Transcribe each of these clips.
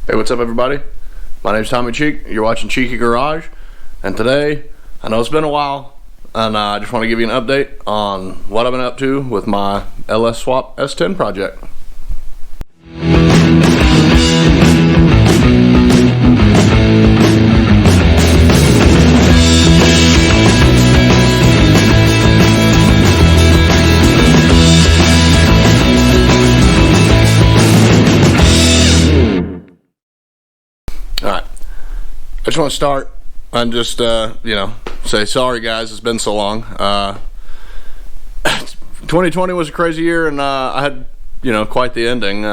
Hey, what's up everybody? My name's Tommy Cheek. You're watching Cheeky Garage, and today, I know it's been a while, and I just want to give you an update on what I've been up to with my LS Swap S10 project. Alright, I just want to start and just, say sorry guys, it's been so long. 2020 was a crazy year, and I had, quite the ending.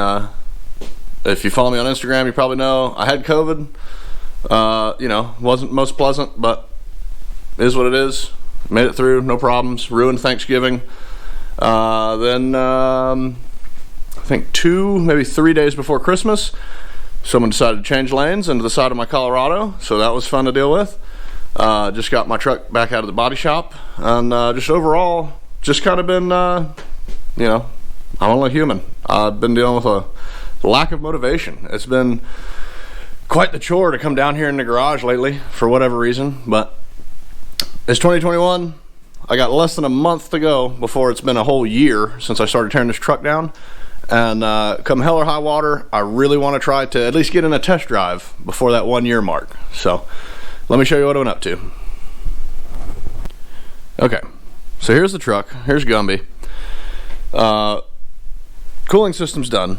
If you follow me on Instagram, you probably know I had COVID. Wasn't most pleasant, but it is what it is. Made it through, no problems. Ruined Thanksgiving. Then I think 2, maybe 3 days before Christmas, someone decided to change lanes into the side of my Colorado, so that was fun to deal with. Just got my truck back out of the body shop, and just overall, just kind of been, I'm only human. I've been dealing with a lack of motivation. It's been quite the chore to come down here in the garage lately, for whatever reason, but it's 2021. I got less than a month to go before it's been a whole year since I started tearing this truck down. And come hell or high water, I really want to try to at least get in a test drive before that 1 year mark. So let me show you what I'm up to. Okay, so here's the truck. Here's Gumby. Cooling system's done.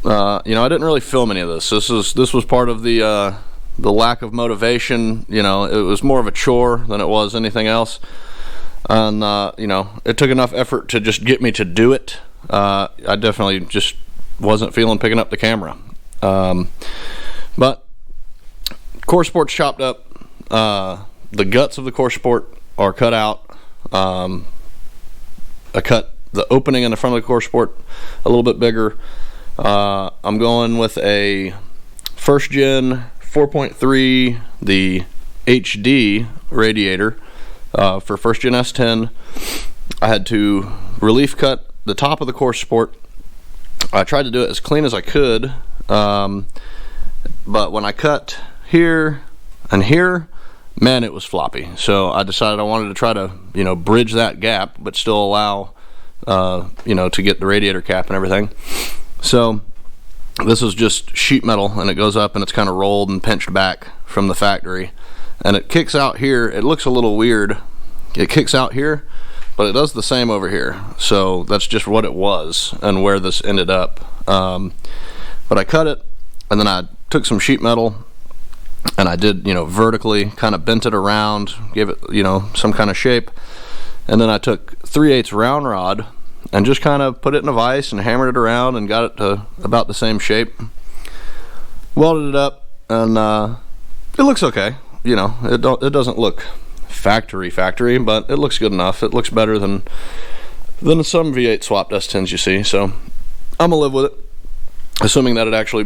I didn't really film any of this. This was part of the lack of motivation. It was more of a chore than it was anything else. And it took enough effort to just get me to do it. I definitely just wasn't feeling picking up the camera. But core sport's chopped up. The guts of the core sport are cut out. I cut the opening in the front of the core sport a little bit bigger. I'm going with a first gen 4.3, the HD radiator for first gen S10. I had to relief cut the top of the core sport. I tried to do it as clean as I could, but when I cut here and here, man, it was floppy. So I decided I wanted to try to bridge that gap, but still allow to get the radiator cap and everything. So this is just sheet metal, and it goes up and it's kind of rolled and pinched back from the factory, and it kicks out here. It looks a little weird. It kicks out here, but it does the same over here. So that's just what it was and where this ended up. But I cut it, and then I took some sheet metal and I did vertically kind of bent it around, gave it some kind of shape, and then I took 3/8 round rod and just kind of put it in a vise and hammered it around and got it to about the same shape. Welded it up, and it looks okay. It doesn't look factory, but it looks good enough. It looks better than some V8 swapped S10s you see, so I'm gonna live with it, assuming that it actually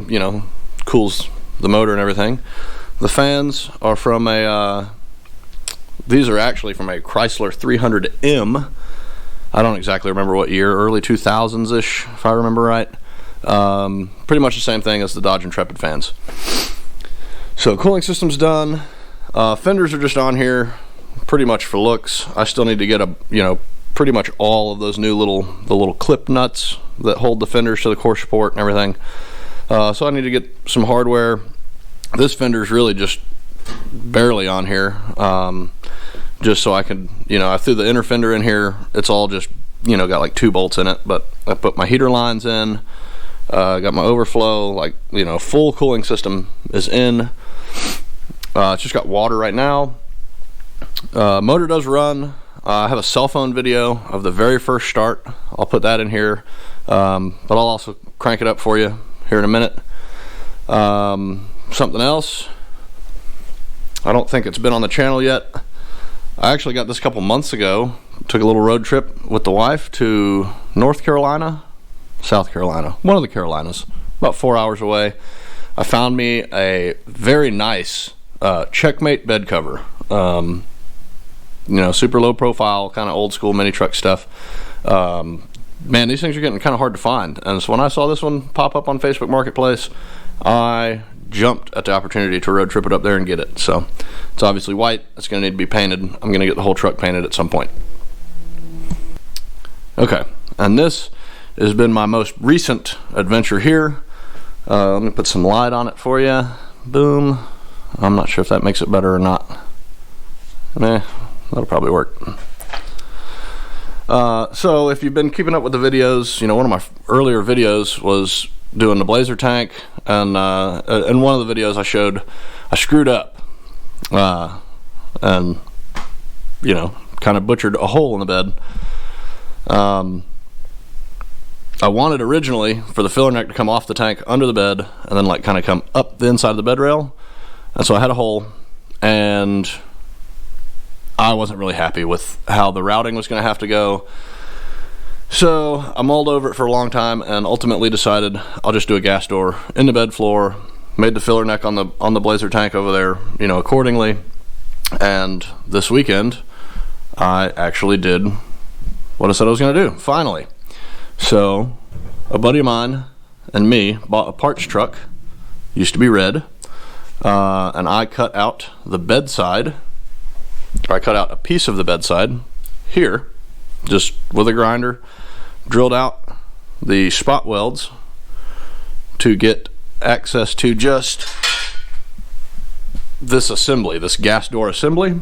cools the motor and everything. The fans are from these are actually from a Chrysler 300M. I don't exactly remember what year, early 2000s ish if I remember right. Pretty much the same thing as the Dodge Intrepid fans. So cooling system's done. Fenders are just on here pretty much for looks. I still need to get pretty much all of those new little clip nuts that hold the fenders to the core support and everything. So I need to get some hardware. This fender's really just barely on here, just so I can, I threw the inner fender in here. It's all just, got like 2 bolts in it, but I put my heater lines in, got my overflow, full cooling system is in. It's just got water right now. Motor does run. I have a cell phone video of the very first start. I'll put that in here, but I'll also crank it up for you here in a minute. Something else, I don't think it's been on the channel yet. I actually got this a couple months ago. Took a little road trip with the wife to North Carolina, South Carolina, one of the Carolinas, about 4 hours away. I found me a very nice Checkmate bed cover. Super low profile, kind of old school mini truck stuff. Man, these things are getting kind of hard to find, and so when I saw this one pop up on Facebook Marketplace, I jumped at the opportunity to road trip it up there and get it. So it's obviously white. It's going to need to be painted. I'm going to get the whole truck painted at some point. Okay, and this has been my most recent adventure here. Let me put some light on it for you. Boom. I'm not sure if that makes it better or not. That'll probably work. So if you've been keeping up with the videos, you know, one of my earlier videos was doing the blazer tank, and in one of the videos I showed I screwed up and, you know, kind of butchered a hole in the bed. I wanted originally for the filler neck to come off the tank under the bed and then like kind of come up the inside of the bed rail, and so I had a hole, and I wasn't really happy with how the routing was going to have to go. So I mulled over it for a long time and ultimately decided I'll just do a gas door in the bed floor. Made the filler neck on the blazer tank over there, you know, accordingly. And this weekend I actually did what I said I was going to do, finally. So a buddy of mine and me bought a parts truck, used to be red, and I cut out the bedside. I cut out a piece of the bedside here, just with a grinder, drilled out the spot welds to get access to just this assembly, this gas door assembly,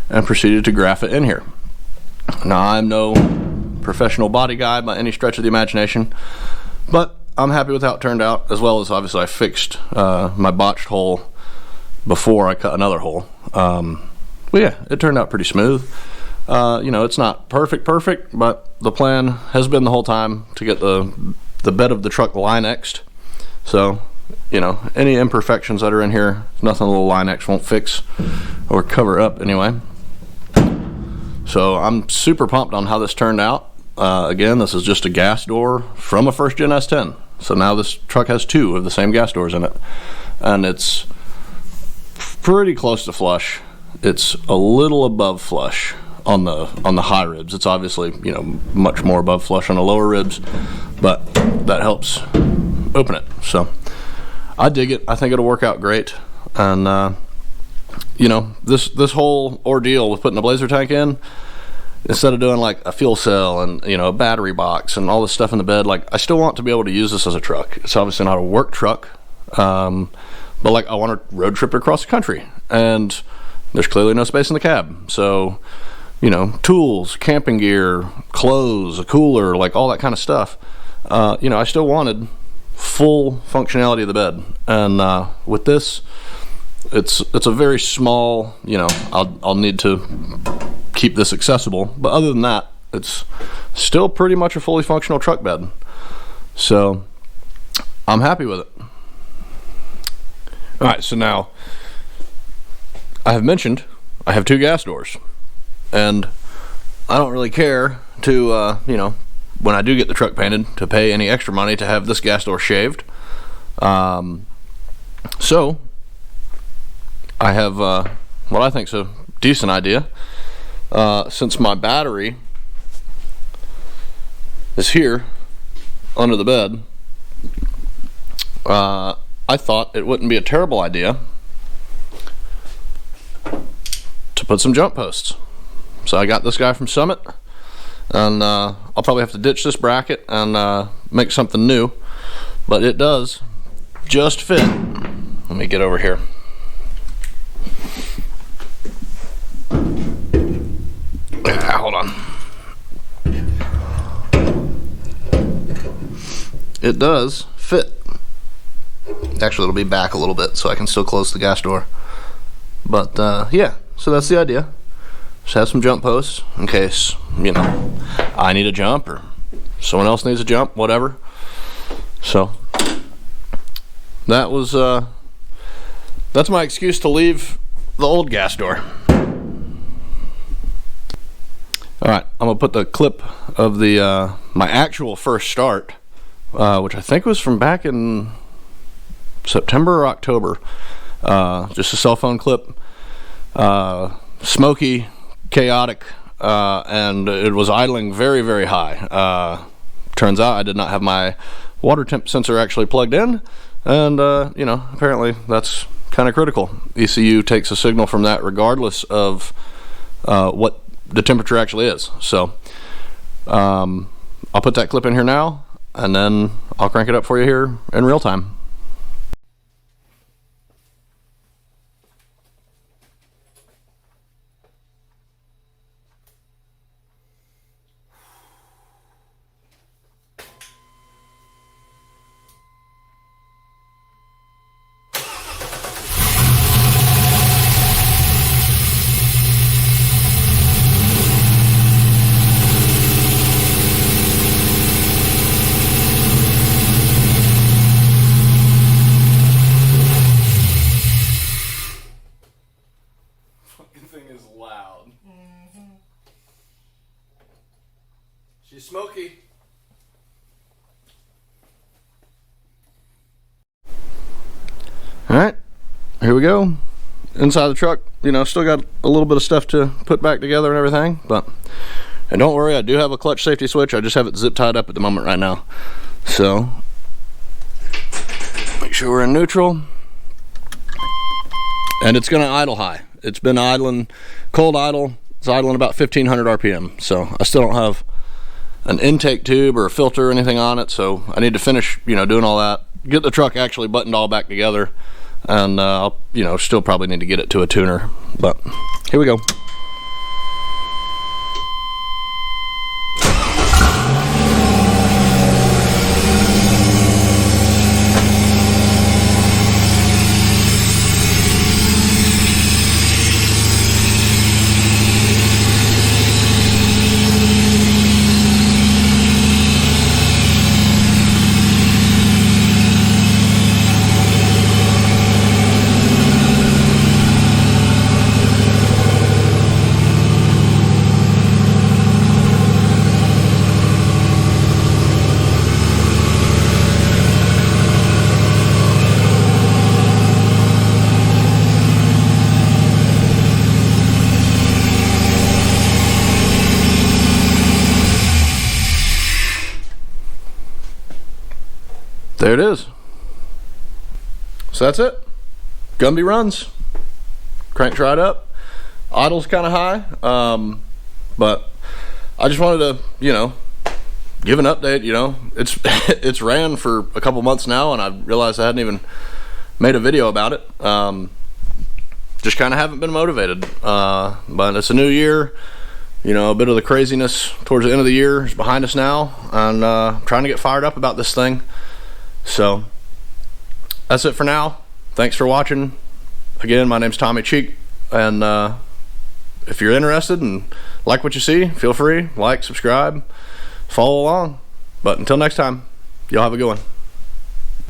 and proceeded to graph it in here. Now, I'm no professional body guy by any stretch of the imagination, but I'm happy with how it turned out, as well as obviously I fixed my botched hole before I cut another hole. But yeah, it turned out pretty smooth. You know, it's not perfect, but the plan has been the whole time to get the bed of the truck Line-X'd. So, you know, any imperfections that are in here, nothing a little Line-X won't fix or cover up anyway. So I'm super pumped on how this turned out. Again, this is just a gas door from a first gen S10. So now this truck has two of the same gas doors in it, and it's pretty close to flush. It's a little above flush on the high ribs. It's obviously, you know, much more above flush on the lower ribs, but that helps open it. So I dig it. I think it'll work out great. And you know, this whole ordeal with putting a blazer tank in, instead of doing like a fuel cell and, you know, a battery box and all this stuff in the bed, like I still want to be able to use this as a truck. It's obviously not a work truck, but like I want to road trip it across the country, and there's clearly no space in the cab. So, you know, tools, camping gear, clothes, a cooler, like all that kind of stuff. You know, I still wanted full functionality of the bed, and with this, it's a very small, you know, I'll need to keep this accessible, but other than that, it's still pretty much a fully functional truck bed. So I'm happy with it. All right, so now I have mentioned I have two gas doors, and I don't really care to, you know, when I do get the truck painted, to pay any extra money to have this gas door shaved. So I have what I think is a decent idea. Since my battery is here under the bed, I thought it wouldn't be a terrible idea to put some jump posts. So I got this guy from Summit, and I'll probably have to ditch this bracket and make something new, but it does just fit. Let me get over here. Hold on. It does fit. Actually, it'll be back a little bit so I can still close the gas door. But yeah, so that's the idea. Just have some jump posts in case, you know, I need a jump or someone else needs a jump, whatever. So that was that's my excuse to leave the old gas door. Alright, I'm going to put the clip of the my actual first start, which I think was from back in September or October. Just a cell phone clip. Smoky, chaotic, and it was idling very, very high. Turns out I did not have my water temp sensor actually plugged in, And you know, apparently that's kind of critical. ECU takes a signal from that regardless of what the temperature actually is. So I'll put that clip in here now, and then I'll crank it up for you here in real time. Thing is loud. Mm-hmm. She's smoky. Alright, here we go. Inside the truck, you know, still got a little bit of stuff to put back together and everything, and don't worry, I do have a clutch safety switch. I just have it zip tied up at the moment right now. So make sure we're in neutral. And it's gonna idle high. It's been idling, cold idle. It's idling about 1500 RPM. So I still don't have an intake tube or a filter or anything on it. So I need to finish, you know, doing all that. Get the truck actually buttoned all back together. And I'll, you know, still probably need to get it to a tuner. But here we go. There it is. So that's it. Gumby runs. Crank's right up. Idle's kind of high. But I just wanted to, you know, give an update. You know, it's ran for a couple months now, and I realized I hadn't even made a video about it. Just kind of haven't been motivated. But it's a new year. You know, a bit of the craziness towards the end of the year is behind us now, and trying to get fired up about this thing. So that's it for now. Thanks for watching. Again, my name's Tommy Cheek, and if you're interested and like what you see, feel free, like, subscribe, follow along. But until next time, y'all have a good one.